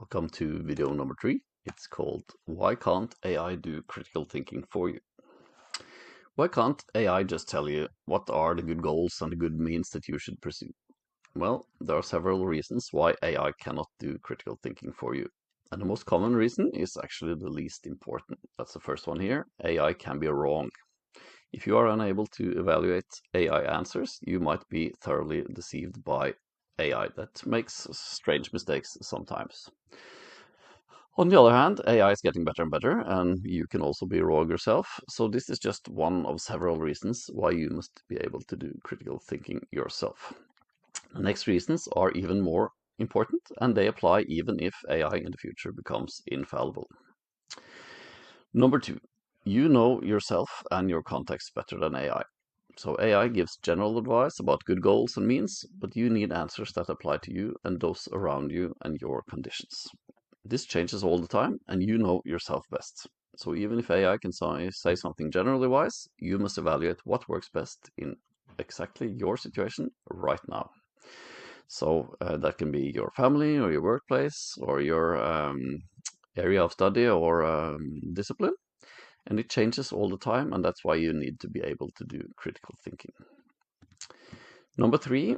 Welcome to video number 3. It's called Why Can't AI Do Critical Thinking for You? Why can't AI just tell you what are the good goals and the good means that you should pursue? Well, there are several reasons why AI cannot do critical thinking for you. And the most common reason is actually the least important. That's the first one here. AI can be wrong. If you are unable to evaluate AI answers, you might be thoroughly deceived by AI that makes strange mistakes sometimes. On the other hand, AI is getting better and better, and you can also be wrong yourself. So this is just one of several reasons why you must be able to do critical thinking yourself. The next reasons are even more important, and they apply even if AI in the future becomes infallible. Number 2, you know yourself and your context better than AI. So AI gives general advice about good goals and means, but you need answers that apply to you and those around you and your conditions. This changes all the time, and you know yourself best. So even if AI can say something generally wise, you must evaluate what works best in exactly your situation right now. So that can be your family or your workplace or your area of study or discipline. And it changes all the time, and that's why you need to be able to do critical thinking. Number 3,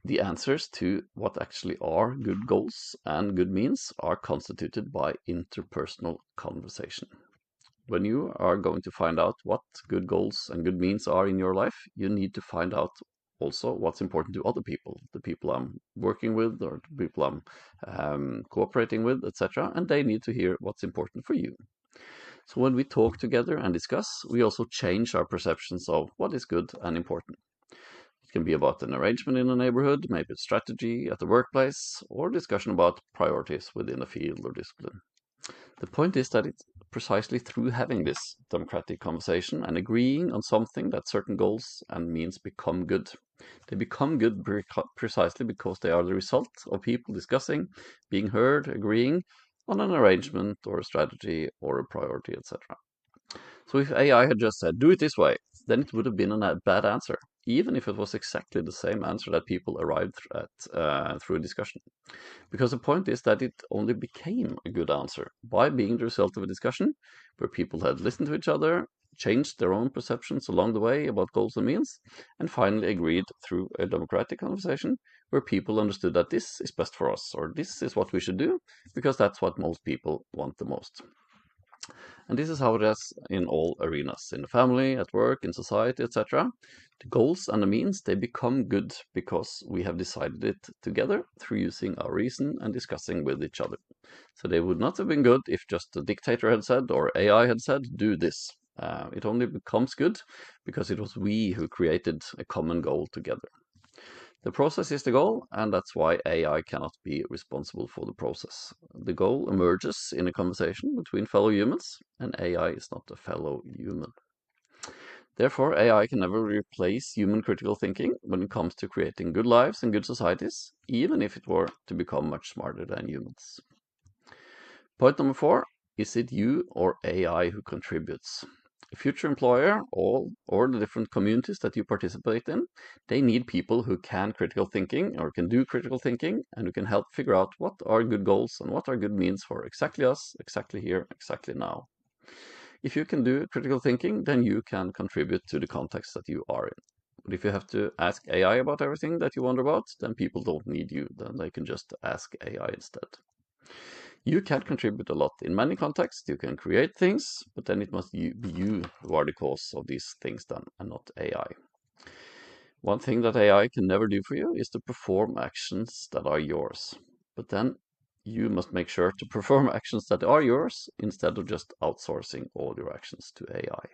the answers to what actually are good goals and good means are constituted by interpersonal conversation. When you are going to find out what good goals and good means are in your life, you need to find out also what's important to other people, the people I'm working with or the people I'm cooperating with, etc. And they need to hear what's important for you. So when we talk together and discuss, we also change our perceptions of what is good and important. It can be about an arrangement in a neighborhood, maybe a strategy at the workplace, or discussion about priorities within a field or discipline. The point is that it's precisely through having this democratic conversation and agreeing on something that certain goals and means become good. They become good precisely because they are the result of people discussing, being heard, agreeing on an arrangement or a strategy or a priority, etc. So if AI had just said, do it this way, then it would have been a bad answer, even if it was exactly the same answer that people arrived at through a discussion. Because the point is that it only became a good answer by being the result of a discussion where people had listened to each other, changed their own perceptions along the way about goals and means, and finally agreed through a democratic conversation where people understood that this is best for us, or this is what we should do, because that's what most people want the most. And this is how it is in all arenas, in the family, at work, in society, etc. The goals and the means, they become good because we have decided it together through using our reason and discussing with each other. So they would not have been good if just a dictator had said or AI had said, do this. It only becomes good because it was we who created a common goal together. The process is the goal, and that's why AI cannot be responsible for the process. The goal emerges in a conversation between fellow humans, and AI is not a fellow human. Therefore, AI can never replace human critical thinking when it comes to creating good lives and good societies, even if it were to become much smarter than humans. Point number 4, is it you or AI who contributes? A future employer or the different communities that you participate in, they need people who can critical thinking or can do critical thinking and who can help figure out what are good goals and what are good means for exactly us, exactly here, exactly now. If you can do critical thinking, then you can contribute to the context that you are in. But if you have to ask AI about everything that you wonder about, then people don't need you. Then they can just ask AI instead. You can contribute a lot in many contexts. You can create things, but then it must be you who are the cause of these things done and not AI. One thing that AI can never do for you is to perform actions that are yours. But then you must make sure to perform actions that are yours instead of just outsourcing all your actions to AI.